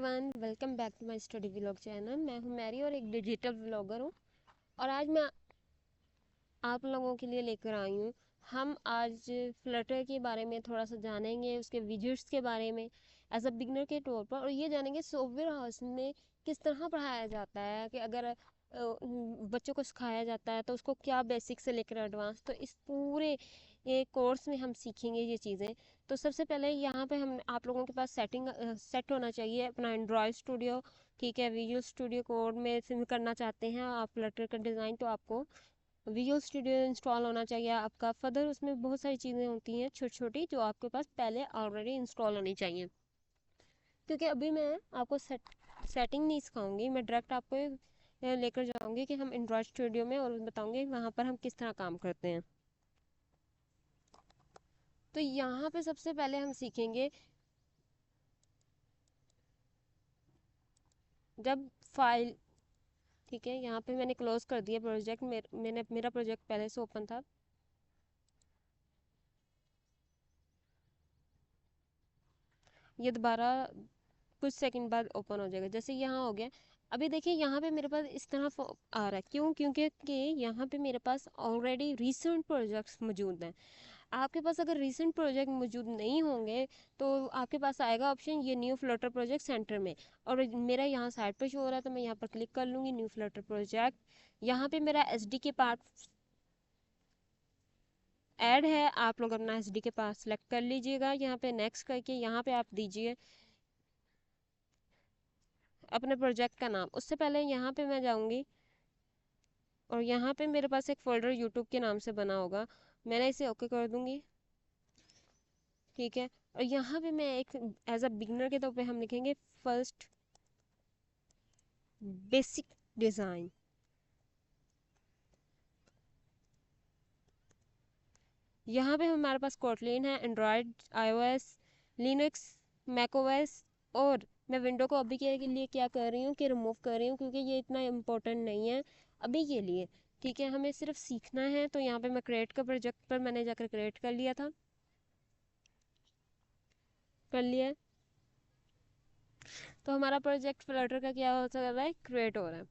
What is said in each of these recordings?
Everyone, welcome back to my study vlog channel. मैं हूं Mary और एक डिजिटल व्लॉगर हूं। और आज मैं आप लोगों के लिए लेकर आई हूं। हम आज फ्लटर के बारे में थोड़ा सा जानेंगे, उसके विजेट्स के बारे में एज अ बिगनर के तौर पर, और ये जानेंगे सॉफ्टवेयर हाउस में किस तरह पढ़ाया जाता है, कि अगर बच्चों को सिखाया जाता है तो उसको क्या बेसिक से लेकर एडवांस, तो इस पूरे ये कोर्स में हम सीखेंगे ये चीज़ें। तो सबसे पहले यहाँ पे हम आप लोगों के पास सेट होना चाहिए अपना एंड्रॉयड स्टूडियो। ठीक है, विजुअल स्टूडियो कोड में से करना चाहते हैं आप फ्लटर का डिज़ाइन, तो आपको विजुअल स्टूडियो इंस्टॉल होना चाहिए आपका। फर्दर उसमें बहुत सारी चीज़ें होती हैं छोटी छोटी जो आपके पास पहले ऑलरेडी इंस्टॉल होनी चाहिए। क्योंकि अभी मैं आपको सेटिंग नहीं सिखाऊंगी, मैं डायरेक्ट आपको लेकर जाऊंगी कि हम एंड्रॉयड स्टूडियो में, और बताऊंगी वहाँ पर हम किस तरह काम करते हैं। तो यहाँ पे सबसे पहले हम सीखेंगे जब फाइल, ठीक है, यहाँ पे मैंने क्लोज कर दिया प्रोजेक्ट। मेरा प्रोजेक्ट पहले से ओपन था। ये दोबारा कुछ सेकंड बाद ओपन हो जाएगा, जैसे यहाँ हो गया। अभी देखिए यहाँ पे मेरे पास इस तरह आ रहा है, क्यों? क्योंकि कि यहाँ पे मेरे पास ऑलरेडी रीसेंट प्रोजेक्ट्स मौजूद हैं। आपके पास अगर रीसेंट प्रोजेक्ट मौजूद नहीं होंगे तो आपके पास आएगा ऑप्शन ये न्यू फ्लटर प्रोजेक्ट सेंटर में, और मेरा यहाँ साइड पर शो हो रहा है, तो मैं यहाँ पर क्लिक कर लूँगी न्यू फ्लटर प्रोजेक्ट। यहाँ पे मेरा एसडी के पार्ट ऐड है, आप लोग अपना एसडी के पास सेलेक्ट कर लीजिएगा। यहाँ पे नेक्स्ट करके यहाँ पे आप दीजिए अपने प्रोजेक्ट का नाम। उससे पहले यहाँ पे मैं जाऊँगी और यहाँ पे मेरे पास एक फोल्डर यूट्यूब के नाम से बना होगा, मैंने इसे ओके कर दूँगी। ठीक है, और यहाँ पे मैं एक एज अ बिगनर के तौर पे हम लिखेंगे फर्स्ट बेसिक डिज़ाइन। यहाँ पे हमारे पास कोटलिन है, एंड्रॉयड, आईओएस, लिनक्स, मैकओएस, और मैं विंडो को अभी के लिए क्या कर रही हूँ कि रिमूव कर रही हूँ, क्योंकि ये इतना इम्पोर्टेंट नहीं है अभी के लिए। ठीक है, हमें सिर्फ सीखना है। तो यहाँ पे मैं क्रिएट का प्रोजेक्ट पर मैंने जाकर क्रिएट कर लिया था, कर लिया है। तो हमारा प्रोजेक्ट फ्लटर का क्या हो रहा है, क्रिएट हो रहा है।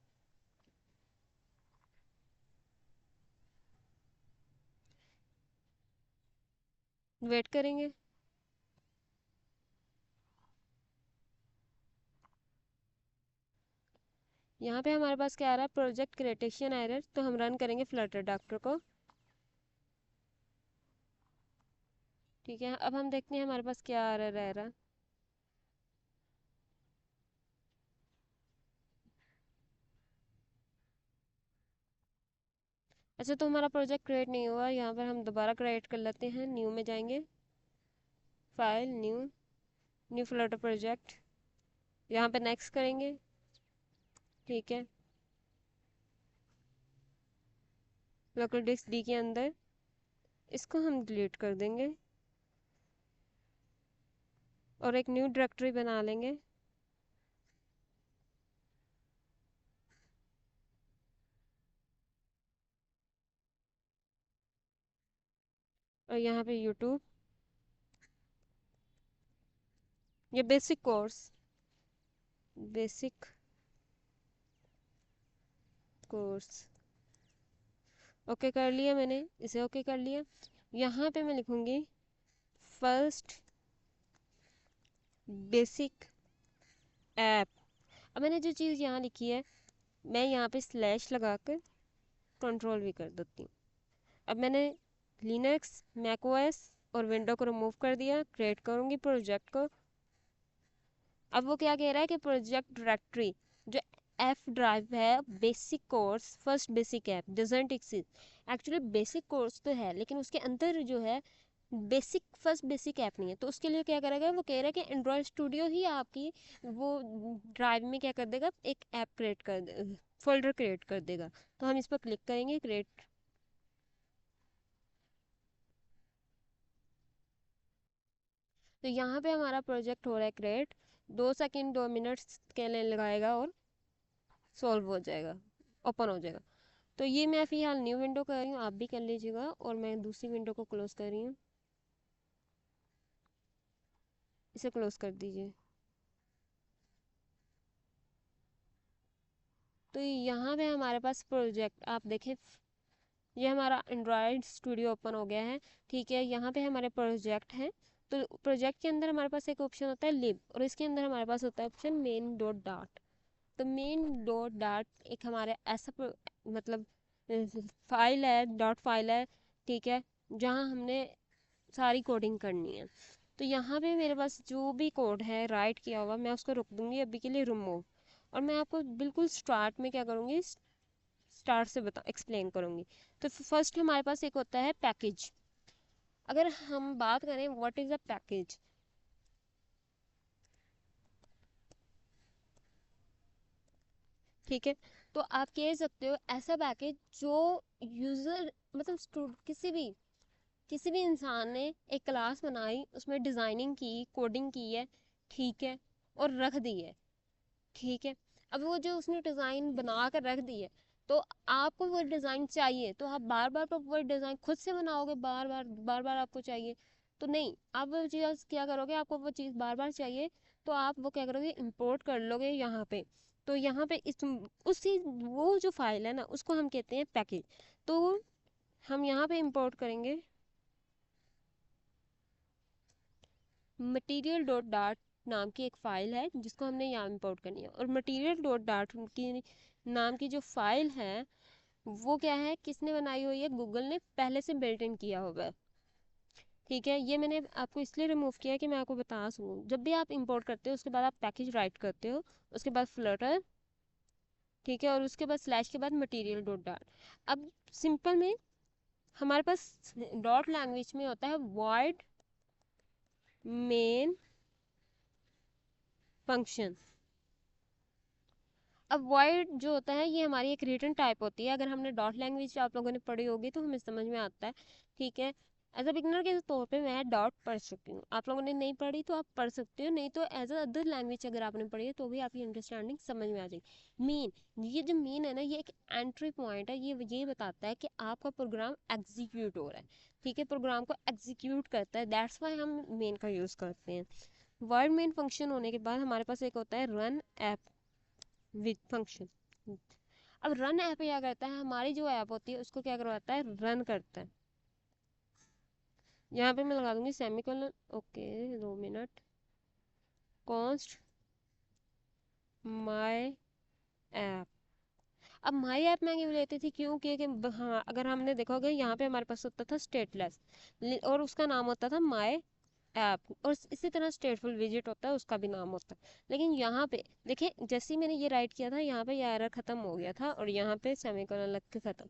वेट करेंगे। यहाँ पे हमारे पास क्या आ रहा है, प्रोजेक्ट क्रिएटेशन एरर, तो हम रन करेंगे फ्लटर डॉक्टर को। ठीक है, अब हम देखते हैं हमारे पास क्या एरर रह रहा है। अच्छा, तो हमारा प्रोजेक्ट क्रिएट नहीं हुआ। यहाँ पर हम दोबारा क्रिएट कर लेते हैं, न्यू में जाएंगे, file, new, new Flutter project, यहाँ पे नेक्स्ट करेंगे। ठीक है, लोकल डिस्क डी के अंदर इसको हम डिलीट कर देंगे और एक न्यू डायरेक्टरी बना लेंगे। और यहाँ पे यूट्यूब, ये basic course, basic course, okay कर लिया मैंने, इसे ओके कर लिया। यहाँ पे मैं लिखूंगी फर्स्ट बेसिक ऐप। अब मैंने जो चीज़ यहाँ लिखी है, मैं यहाँ पे स्लैश लगाकर कंट्रोल भी कर देती हूँ। अब मैंने लिनक्स, मैकओएस और विंडो को रिमूव कर दिया, क्रिएट करूँगी प्रोजेक्ट को। अब वो क्या कह रहा है कि प्रोजेक्ट डायरेक्टरी जो एफ ड्राइव है, basic course first basic app doesn't exist. Actually basic course तो है, लेकिन उसके अंदर जो है बेसिक फर्स्ट बेसिक ऐप नहीं है। तो उसके लिए क्या करेगा, वो कह रहा है कि एंड्रॉयड स्टूडियो ही आपकी वो ड्राइव में क्या कर देगा, एक ऐप क्रिएट कर फोल्डर क्रिएट कर देगा। तो हम इस पर क्लिक करेंगे, क्रिएट। तो यहाँ पे हमारा प्रोजेक्ट हो रहा है क्रिएट। 2 सेकंड 2 मिनट्स के लिए लगाएगा और सॉल्व हो जाएगा, ओपन हो जाएगा। तो ये मैं फिलहाल न्यू विंडो कर रही हूँ, आप भी कर लीजिएगा, और मैं दूसरी विंडो को क्लोज कर रही हूँ, इसे क्लोज कर दीजिए। तो यहाँ पे हमारे पास प्रोजेक्ट आप देखें, ये हमारा एंड्रॉयड स्टूडियो ओपन हो गया है। ठीक है, यहाँ पे हमारे प्रोजेक्ट हैं। तो प्रोजेक्ट के अंदर हमारे पास एक ऑप्शन होता है लिब, और इसके अंदर हमारे पास होता है ऑप्शन मेन डॉट डाट। तो मेन डॉट डाट एक हमारे ऐसा मतलब फाइल है, डॉट फाइल है, ठीक है, जहाँ हमने सारी कोडिंग करनी है। तो यहाँ पे मेरे पास जो भी कोड है राइट किया हुआ, मैं उसको रोक दूंगी अभी के लिए रिमूव, और मैं आपको बिल्कुल स्टार्ट में क्या करूँगी, स्टार्ट से बता एक्सप्लेन करूँगी। तो फर्स्ट हमारे पास एक होता है पैकेज। अगर हम बात करें व्हाट इज़ अ पैकेज, ठीक है, तो आप कह सकते हो ऐसा पैकेज जो यूज़र मतलब किसी भी इंसान ने एक क्लास बनाई, उसमें डिज़ाइनिंग की, कोडिंग की है, ठीक है, और रख दी है, ठीक है। अब वो जो उसने डिज़ाइन बना कर रख दी है, तो आपको वो डिज़ाइन चाहिए तो आप बार बार तो वो डिज़ाइन खुद से बनाओगे, बार बार आपको चाहिए तो नहीं, आप वो चीज़ क्या करोगे, आपको वो चीज़ बार बार चाहिए तो आप वो क्या करोगे, इंपोर्ट कर लोगे यहाँ पे। तो यहाँ पे इस उसी वो जो फाइल है ना, उसको हम कहते हैं पैकेज। तो हम यहाँ पे इंपोर्ट करेंगे मटेरियल डॉट डाट नाम की एक फ़ाइल है, जिसको हमने यहाँ इंपोर्ट करनी है। और मटेरियल डॉट डाट की नाम की जो फाइल है, वो क्या है, किसने बनाई हुई है, गूगल ने पहले से बिल्ट इन किया हुआ है। ठीक है, ये मैंने आपको इसलिए रिमूव किया है कि मैं आपको बता सकूँ, जब भी आप इंपोर्ट करते हो उसके बाद आप पैकेज राइट करते हो, उसके बाद फ्लटर, ठीक है, और उसके बाद स्लैश के बाद मटेरियल डॉट डाट। अब सिंपल में हमारे पास डॉट लैंग्वेज में होता है वॉइड मेन फंक्शन। अब वॉइड जो होता है ये हमारी एक रिटर्न टाइप होती है। अगर हमने डॉट लैंग्वेज आप लोगों ने पढ़ी होगी तो हमें समझ में आता है, ठीक है। एज अ बिगनर के तौर पे मैं डॉट पढ़ चुकी हूँ, आप लोगों ने नहीं पढ़ी तो आप पढ़ सकते हो, नहीं तो एज अ अदर लैंग्वेज अगर आपने पढ़ी है तो भी आपकी अंडरस्टैंडिंग समझ में आ जाएगी। मीन, ये जो मीन है ना, ये एक एंट्री पॉइंट है, ये बताता है कि आपका प्रोग्राम एग्जीक्यूट हो रहा है, ठीक है, प्रोग्राम को एग्जीक्यूट करता है, दैट्स वाई हम मेन का यूज़ करते हैं। वर्ड मेन फंक्शन होने के बाद हमारे पास एक होता है रन ऐप विद फंक्शन। अब रन ऐप क्या करता है, हमारी जो ऐप होती है उसको क्या करवाता है, रन करता है। यहाँ पे मैं लगा दूंगी semicolon, okay, 2 minute, const my app. अब माई ऐप मैं क्यों लेती थी, क्यों, क्योंकि हाँ, अगर हमने देखा होगा यहाँ पे हमारे पास होता था स्टेटलेस, और उसका नाम होता था माई ऐप, और इसी तरह स्टेटफुल विजिट होता है, उसका भी नाम होता है। लेकिन यहाँ पे देखिए, जैसे ही मैंने ये राइट किया था यहाँ पे ये एरर खत्म हो गया था, और यहाँ पे सेमीकोलन लग के खत्म।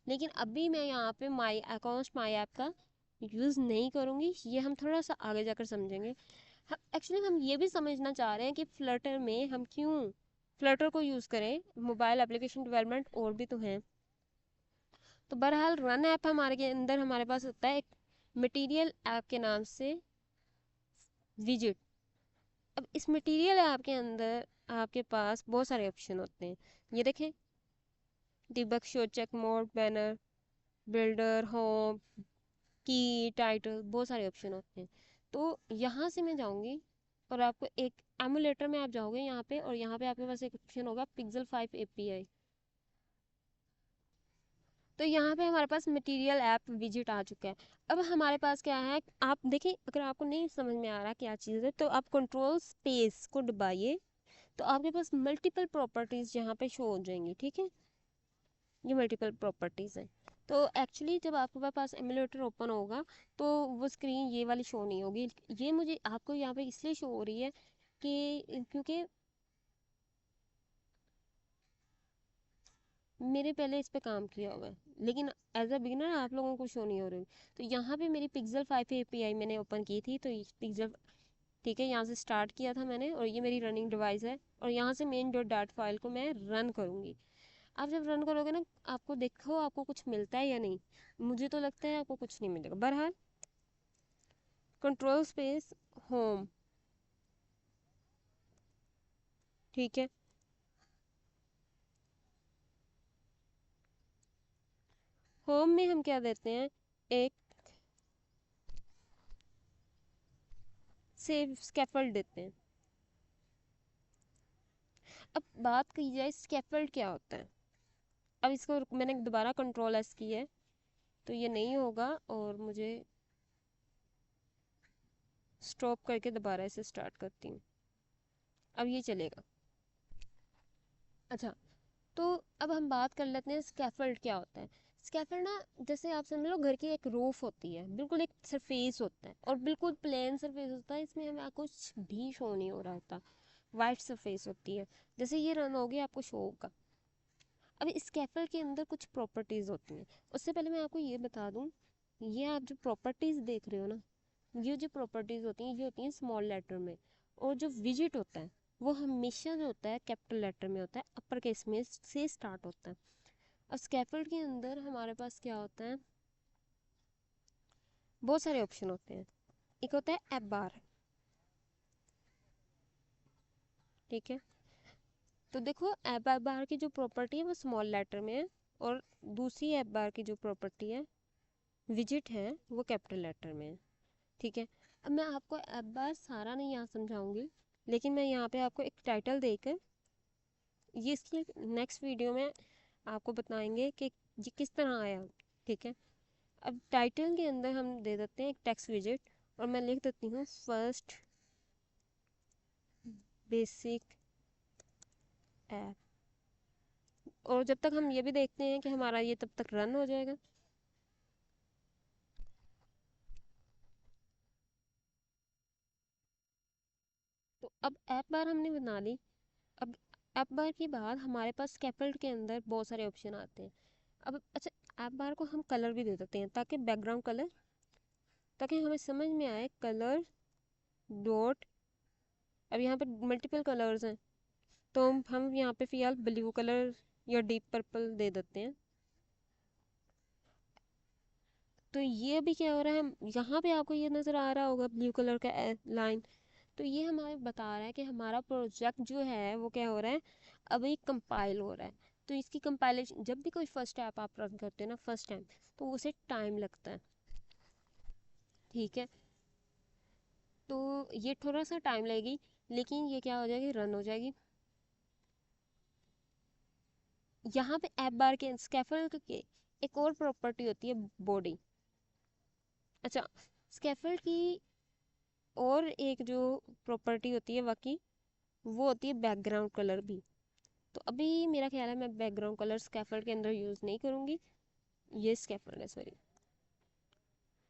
लेकिन अभी मैं यहाँ पे माई अकाउंट माई ऐप का यूज़ नहीं करूँगी, ये हम थोड़ा सा आगे जाकर समझेंगे। एक्चुअली हम ये भी समझना चाह रहे हैं कि फ्लटर में हम क्यों फ्लटर को यूज़ करें, मोबाइल एप्लीकेशन डेवलपमेंट और भी तो हैं। तो बहरहाल रन ऐप हमारे के अंदर हमारे पास होता है एक मटेरियल ऐप के नाम से विजिट। अब इस मटेरियल ऐप के अंदर आपके पास बहुत सारे ऑप्शन होते हैं, ये देखें, debug, show, check mode, banner, builder, home, key, title, बहुत सारे ऑप्शन होते हैं। तो यहाँ से मैं जाऊँगी और आपको एक एमुलेटर में आप जाओगे यहाँ पे, और यहाँ पे आपके पास एक ऑप्शन होगा पिक्सल 5 API। तो यहाँ पे हमारे पास मटेरियल ऐप विजिट आ चुका है। अब हमारे पास क्या है, आप देखिए, अगर आपको नहीं समझ में आ रहा क्या चीज़ है तो आप कंट्रोल स्पेस को दबाइए, तो आपके पास मल्टीपल प्रॉपर्टीज यहाँ पे शो हो जाएंगी, ठीक है, ये मल्टीपल प्रॉपर्टीज हैं। तो एक्चुअली जब आपके पास एमुलेटर ओपन होगा तो वो स्क्रीन ये वाली शो नहीं होगी, ये मुझे आपको यहाँ पे इसलिए शो हो रही है कि क्योंकि मेरे पहले इस पे काम किया हुआ है, लेकिन एज अ बिगिनर आप लोगों को शो नहीं हो रही। तो यहाँ पे मेरी पिक्सल 5 API मैंने ओपन की थी, तो पिक्सल, ठीक है, यहाँ से स्टार्ट किया था मैंने, और ये मेरी रनिंग डिवाइस है, और यहाँ से मेन डॉट डाट फाइल को मैं रन करूँगी। आप जब रन करोगे ना, आपको देखो आपको कुछ मिलता है या नहीं, मुझे तो लगता है आपको कुछ नहीं मिलेगा। बहरहाल कंट्रोल स्पेस होम, ठीक है, होम में हम क्या देते हैं, एक सेव स्कैफोल्ड देते हैं। अब बात की जाए स्कैफोल्ड क्या होता है। अब इसको मैंने दोबारा कंट्रोल एस की है तो ये नहीं होगा, और मुझे स्टॉप करके दोबारा इसे स्टार्ट करती हूँ। अब ये चलेगा। अच्छा, तो अब हम बात कर लेते हैं स्कैफोल्ड क्या होता है। स्कैफोल्ड ना, जैसे आप समझ लो घर की एक रूफ होती है, बिल्कुल एक सरफेस होता है और बिल्कुल प्लेन सरफेस होता है, इसमें हमें कुछ भी शो नहीं हो रहा होता, वाइट सरफेस होती है। जैसे ये रन होगी आपको शो होगा। अब स्कैफोल्ड के अंदर कुछ प्रॉपर्टीज़ होती हैं। उससे पहले मैं आपको ये बता दूं, ये आप जो प्रॉपर्टीज़ देख रहे हो ना, ये जो प्रॉपर्टीज़ होती हैं ये होती हैं स्मॉल लेटर में, और जो विजिट होता है वो हमेशा जो होता है कैपिटल लेटर में होता है, अपर केस में से स्टार्ट होता है। अब स्कैफोल्ड के अंदर हमारे पास क्या होता है, बहुत सारे ऑप्शन होते हैं। एक होता है एप बार, ठीक है। तो देखो एप बार की जो प्रॉपर्टी है वो स्मॉल लेटर में है, और दूसरी एप बार की जो प्रॉपर्टी है विजिट है वो कैपिटल लेटर में है, ठीक है। अब मैं आपको एप बार सारा नहीं यहाँ समझाऊंगी, लेकिन मैं यहाँ पे आपको एक टाइटल देकर ये इसकी नेक्स्ट वीडियो में आपको बताएंगे कि ये किस तरह आया, ठीक है। अब टाइटल के अंदर हम दे देते हैं एक टेक्स्ट विजिट, और मैं लिख देती हूँ फर्स्ट बेसिक ऐप, और जब तक हम ये भी देखते हैं कि हमारा ये तब तक रन हो जाएगा। तो अब ऐप बार हमने बना ली। अब ऐप बार के बाद हमारे पास स्कैफोल्ड के अंदर बहुत सारे ऑप्शन आते हैं। अब अच्छा, ऐप बार को हम कलर भी दे देते हैं, ताकि बैकग्राउंड कलर, ताकि हमें समझ में आए कलर डॉट। अब यहाँ पे मल्टीपल कलर्स हैं, तो हम यहाँ पे फिलहाल ब्लू कलर या डीप पर्पल दे देते हैं। तो ये भी क्या हो रहा है, यहाँ पे आपको ये नज़र आ रहा होगा ब्लू कलर का लाइन। तो ये हमें बता रहा है कि हमारा प्रोजेक्ट जो है वो क्या हो रहा है, अभी कंपाइल हो रहा है। तो इसकी कंपाइलेशन, जब भी कोई फर्स्ट ऐप आप रन करते हो ना फर्स्ट टाइम, तो उसे टाइम लगता है, ठीक है। तो ये थोड़ा सा टाइम लगेगी, लेकिन ये क्या हो जाएगी, रन हो जाएगी। यहाँ पे ऐप बार के स्कैफोल्ड के एक और प्रॉपर्टी होती है बॉडी। अच्छा, स्कैफोल्ड की और एक जो प्रॉपर्टी होती है बाकी, वो होती है बैकग्राउंड कलर भी। तो अभी मेरा ख्याल है मैं बैकग्राउंड कलर स्कैफोल्ड के अंदर यूज़ नहीं करूँगी, ये स्कैफोल्ड है, सॉरी।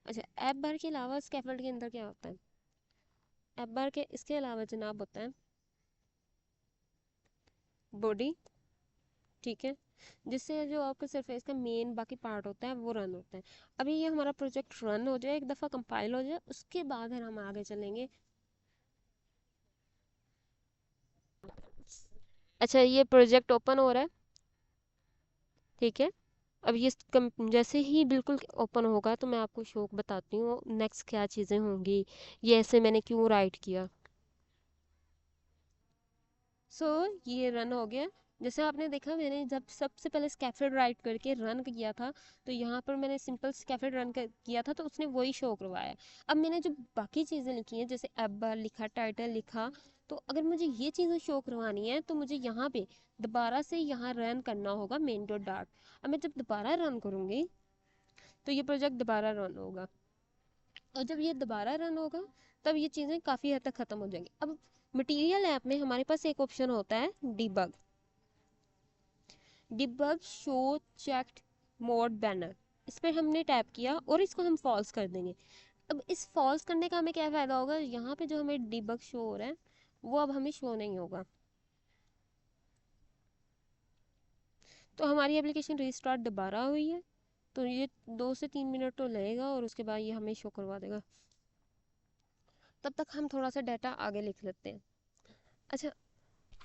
अच्छा, ऐप बार के अलावा स्कैफोल्ड के अंदर क्या होता है, ऐप बार के इसके अलावा जनाब होता है बॉडी, ठीक है, जिससे जो आपके सरफेस का मेन बाकी पार्ट होता है वो रन होता है। अभी ये हमारा प्रोजेक्ट रन हो जाए, एक दफ़ा कंपाइल हो जाए, उसके बाद हम आगे चलेंगे। अच्छा, ये प्रोजेक्ट ओपन हो रहा है, ठीक है। अब ये जैसे ही बिल्कुल ओपन होगा तो मैं आपको शो बताती हूँ नेक्स्ट क्या चीज़ें होंगी, ये ऐसे मैंने क्यों राइट किया। सो ये रन हो गया। जैसे आपने देखा, मैंने जब सबसे पहले स्कैफोल्ड राइट करके रन किया था, तो यहाँ पर मैंने सिंपल स्कैफोल्ड रन किया था, तो उसने वही शो करवाया। अब मैंने जो बाकी चीज़ें लिखी हैं, जैसे ऐप बार लिखा, टाइटल लिखा, तो अगर मुझे ये चीज़ें शो करवानी है तो मुझे यहाँ पे दोबारा से यहाँ रन करना होगा मेन डॉट डार्ट। अब मैं जब दोबारा रन करूँगी तो ये प्रोजेक्ट दोबारा रन होगा, और जब ये दोबारा रन होगा तब ये चीज़ें काफ़ी हद तक ख़त्म हो जाएंगी। अब मटेरियल ऐप में हमारे पास एक ऑप्शन होता है debug, debug show checked mode banner. इस पर हमने टैप किया और इसको हम फॉल्स कर देंगे। अब इस फॉल्स करने का हमें क्या फ़ायदा होगा, यहाँ पे जो हमें डिबग शो हो रहा है वो अब हमें शो नहीं होगा, तो हमारी एप्लीकेशन रिस्टार्ट दोबारा हुई है। तो ये 2 से 3 मिनट तो लगेगा, और उसके बाद ये हमें शो करवा देगा। तब तक हम थोड़ा सा डाटा आगे लिख लेते हैं। अच्छा,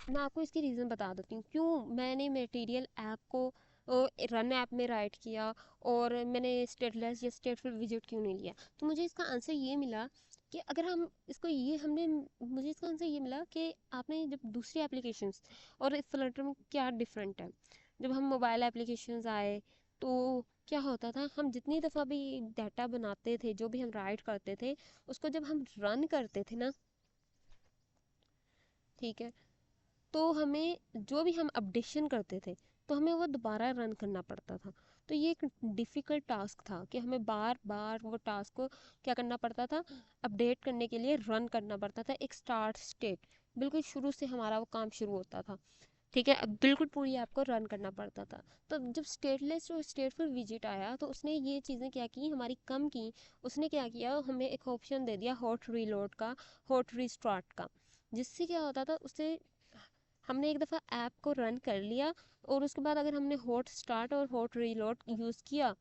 मैं आपको इसकी रीज़न बता देती हूँ क्यों मैंने मटेरियल ऐप को रन ऐप में राइट किया, और मैंने स्टेटलेस या स्टेटफुल विजिट क्यों नहीं लिया। तो मुझे इसका आंसर ये मिला कि अगर हम इसको ये हमने मुझे इसका आंसर ये मिला कि आपने जब दूसरी एप्लीकेशंस और फ्लटर में क्या डिफरेंट है। जब हम मोबाइल एप्लीकेशंस आए तो क्या होता था, हम जितनी दफ़ा भी डाटा बनाते थे, जो भी हम राइट करते थे, उसको जब हम रन करते थे ना, ठीक है, तो हमें जो भी हम अपडेशन करते थे तो हमें वो दोबारा रन करना पड़ता था। तो ये एक डिफ़िकल्ट टास्क था कि हमें बार बार वो टास्क को क्या करना पड़ता था, अपडेट करने के लिए रन करना पड़ता था एक स्टार्ट स्टेट, बिल्कुल शुरू से हमारा वो काम शुरू होता था। ठीक है, अब बिल्कुल पूरी ऐप को रन करना पड़ता था। तो जब स्टेटलेस और स्टेटफुल विजिट आया तो उसने ये चीज़ें क्या की, हमारी कम की। उसने क्या किया, हमें एक ऑप्शन दे दिया हॉट रीलोड का, हॉट रीस्टार्ट का। जिससे क्या होता था, उससे हमने एक दफ़ा ऐप को रन कर लिया और उसके बाद अगर हमने हॉट स्टार्ट और हॉट रीलोड यूज़ किया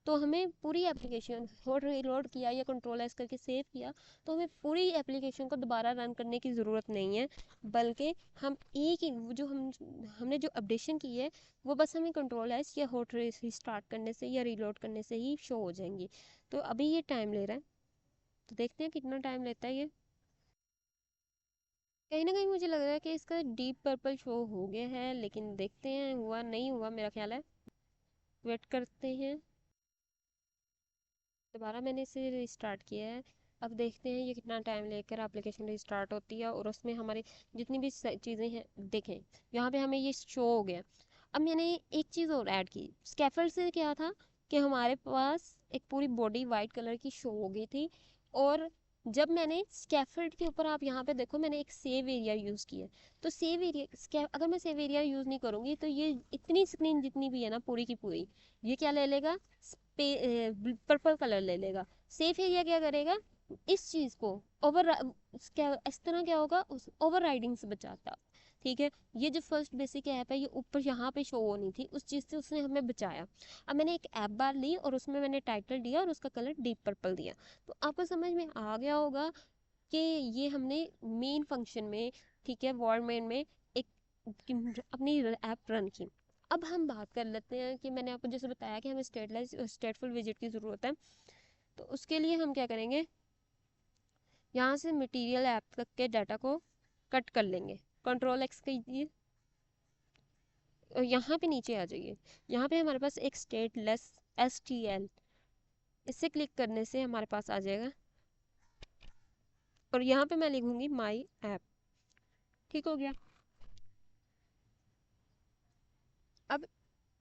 तो हमें पूरी एप्लीकेशन, हॉट रीलोड किया या कंट्रोल एस करके सेव किया, तो हमें पूरी एप्लीकेशन को दोबारा रन करने की ज़रूरत नहीं है। बल्कि हम एक ही वो जो हमने जो अपडेशन की है वो बस हमें कंट्रोल एस या हॉट स्टार्ट करने से या रीलोड करने से ही शो हो जाएंगी। तो अभी ये टाइम ले रहा है, तो देखते हैं कितना टाइम लेता है ये। कहीं ना कहीं मुझे लग रहा है कि इसका डीप पर्पल शो हो गया है, लेकिन देखते हैं हुआ नहीं हुआ, मेरा ख्याल है। वेट करते हैं। दोबारा मैंने इसे रिस्टार्ट किया है। अब देखते हैं ये कितना टाइम लेकर एप्लीकेशन रिस्टार्ट होती है और उसमें हमारी जितनी भी चीज़ें हैं देखें, यहाँ पे हमें ये शो हो गया। अब मैंने एक चीज़ और ऐड की, स्कैफोल्ड से क्या था कि हमारे पास एक पूरी बॉडी वाइट कलर की शो हो गई थी। और जब मैंने स्कैफोल्ड के ऊपर, आप यहाँ पे देखो, मैंने एक सेव एरिया यूज़ किया। तो सेव एरिया, अगर मैं सेव एरिया यूज़ नहीं करूँगी तो ये इतनी स्क्रीन जितनी भी है ना पूरी की पूरी, ये क्या ले लेगा, पर्पल कलर ले लेगा। सेफ एरिया क्या करेगा, इस चीज को ओवर, क्या इस तरह क्या होगा, उस ओवर राइडिंग से बचाता। ठीक है, ये जो फर्स्ट बेसिक ऐप है ये ऊपर यहाँ पे शो होनी थी, उस चीज़ से उसने हमें बचाया। अब मैंने एक ऐप बार ली और उसमें मैंने टाइटल दिया और उसका कलर डीप पर्पल दिया। तो आपको समझ में आ गया होगा कि ये हमने मेन फंक्शन में, ठीक है, वर्ड मेन में एक अपनी ऐप रन की। अब हम बात कर लेते हैं कि मैंने आपको जैसे बताया कि हमें स्टेटफुल विजिट की ज़रूरत है। तो उसके लिए हम क्या करेंगे, यहाँ से मटेरियल ऐप तक के डाटा को कट कर लेंगे, कंट्रोल एक्स कीजिए और यहाँ पे नीचे आ जाइए। यहाँ पे हमारे पास एक स्टेटलेस STL, इससे क्लिक करने से हमारे पास आ जाएगा और यहाँ पे मैं लिखूंगी माई ऐप। ठीक हो गया। अब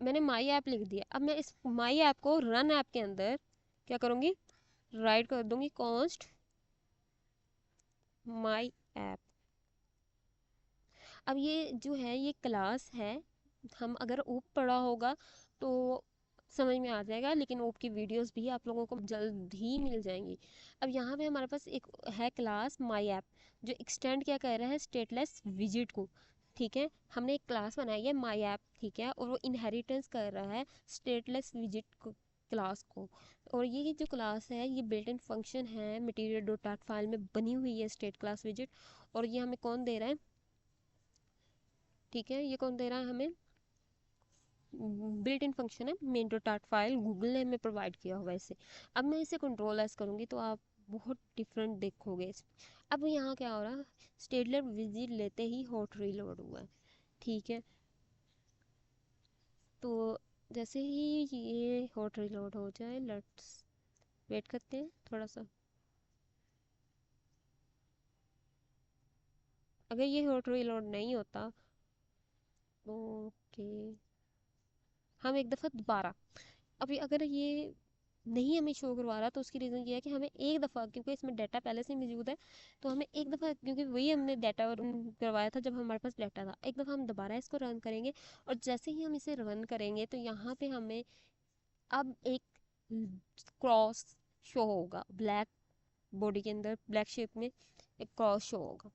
मैंने माई ऐप लिख दिया। अब मैं इस माई ऐप को रन ऐप के अंदर क्या करूँगी, राइट कर दूंगी कॉन्स्ट माई ऐप। अब ये जो है ये क्लास है, हम अगर ऊप पढ़ा होगा तो समझ में आ जाएगा, लेकिन ऊप की वीडियोस भी आप लोगों को जल्द ही मिल जाएंगी। अब यहाँ पे हमारे पास एक है क्लास माई ऐप, जो एक्सटेंड क्या कर रहा है, स्टेटलेस विजिट को। ठीक है, हमने एक क्लास बनाई है माई ऐप, ठीक है, और वो इनहेरिटेंस कर रहा है स्टेटलेस विजिट क्लास को। और ये जो क्लास है ये बिल्ट इन फंक्शन है, मटेरियल डॉट आर्ट फाइल में बनी हुई है स्टेट क्लास विजिट। और ये हमें कौन दे रहा है, ठीक है, ये कौन दे रहा है हमें, बिल्ट इन फंक्शन है main dot art file, Google ने हमें प्रोवाइड किया हुआ है इसे। अब मैं इसे कंट्रोल एस करूँगी तो आप बहुत डिफरेंट देखोगे इसमें। अब यहाँ क्या हो रहा है, स्टेडलर विजिट लेते ही हॉट रीलोड हुआ है। ठीक है, तो जैसे ही ये हॉट रीलोड हो जाए, लेट्स वेट करते हैं थोड़ा सा। अगर ये हॉट रीलोड नहीं होता, ओके, हम एक दफ़ा दोबारा, अभी अगर ये नहीं हमें शो करवा रहा तो उसकी रीज़न ये है कि हमें एक दफ़ा, क्योंकि इसमें डाटा पहले से ही मौजूद है, तो हमें एक दफ़ा, क्योंकि वही हमने डाटा करवाया था जब हमारे पास डाटा था, एक दफ़ा हम दोबारा इसको रन करेंगे। और जैसे ही हम इसे रन करेंगे तो यहाँ पे हमें अब एक क्रॉस शो होगा, ब्लैक बॉडी के अंदर ब्लैक शेप में एक क्रॉस शो होगा।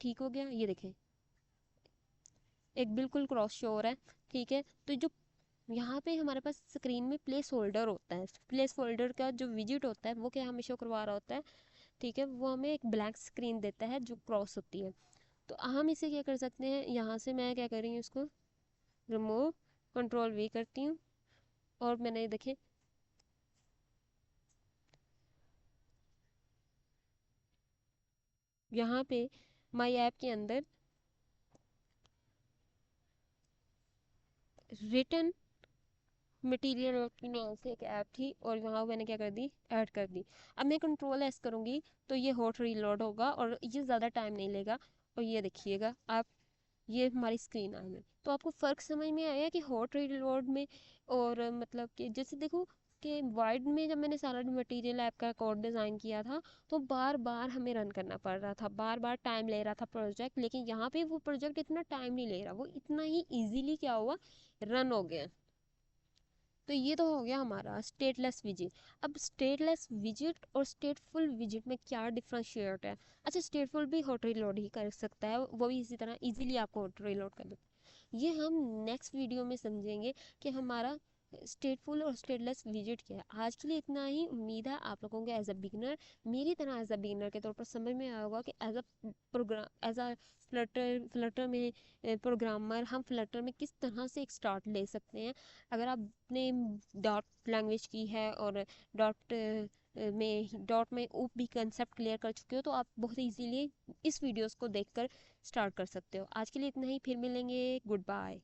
ठीक हो गया, ये देखें, एक बिल्कुल क्रॉस शो हो रहा है। ठीक है, तो जो यहाँ पे हमारे पास स्क्रीन में प्लेस होल्डर होता है, प्लेस होल्डर का जो विजिट होता है वो क्या हमें शो करवा रहा होता है, ठीक है, वो हमें एक ब्लैंक स्क्रीन देता है जो क्रॉस होती है। तो हम इसे क्या कर सकते हैं, यहाँ से मैं क्या कर रही हूँ, इसको रिमूव, कंट्रोल V करती हूँ और मैंने देखे यहाँ पे माई ऐप के अंदर रिटर्न मटेरियल की नाम से एक ऐप थी और वहाँ मैंने क्या कर दी, ऐड कर दी। अब मैं कंट्रोल एस करूँगी तो ये हॉट रीलोड होगा और ये ज़्यादा टाइम नहीं लेगा। और ये देखिएगा आप, ये हमारी स्क्रीन आई है। तो आपको फ़र्क समझ में आया कि हॉट रीलोड में और मतलब कि जैसे देखो कि वाइड में जब मैंने सारा मटेरियल ऐप का कोड डिज़ाइन किया था तो बार बार हमें रन करना पड़ रहा था, बार बार टाइम ले रहा था प्रोजेक्ट, लेकिन यहाँ पे वो प्रोजेक्ट इतना टाइम नहीं ले रहा, वो इतना ही इजीली क्या हुआ, रन हो गया। तो ये तो हो गया हमारा स्टेटलेस विजिट। अब स्टेटलेस विजिट और स्टेटफुल विजिट में क्या डिफरेंशिएट है? अच्छा, स्टेटफुल भी हॉट रीलोड ही कर सकता है, वो भी इसी तरह इजीली आपको हॉट रीलोड कर देता है। ये हम नेक्स्ट वीडियो में समझेंगे कि हमारा स्टेटफुल और स्टेटलेस विजिट क्या है। आज के लिए इतना ही। उम्मीद है आप लोगों को एज अ बिगिनर, मेरी तरह एज अ बिगिनर के तौर पर समझ में आया होगा कि as a program, as a Flutter में प्रोग्रामर हम फ्लटर में किस तरह से एक स्टार्ट ले सकते हैं। अगर आपने डॉट लैंग्वेज की है और डॉट में ऊप भी कंसेप्ट क्लियर कर चुके हो तो आप बहुत इजीली इस वीडियोस को देखकर स्टार्ट कर सकते हो। आज के लिए इतना ही, फिर मिलेंगे, गुड बाय।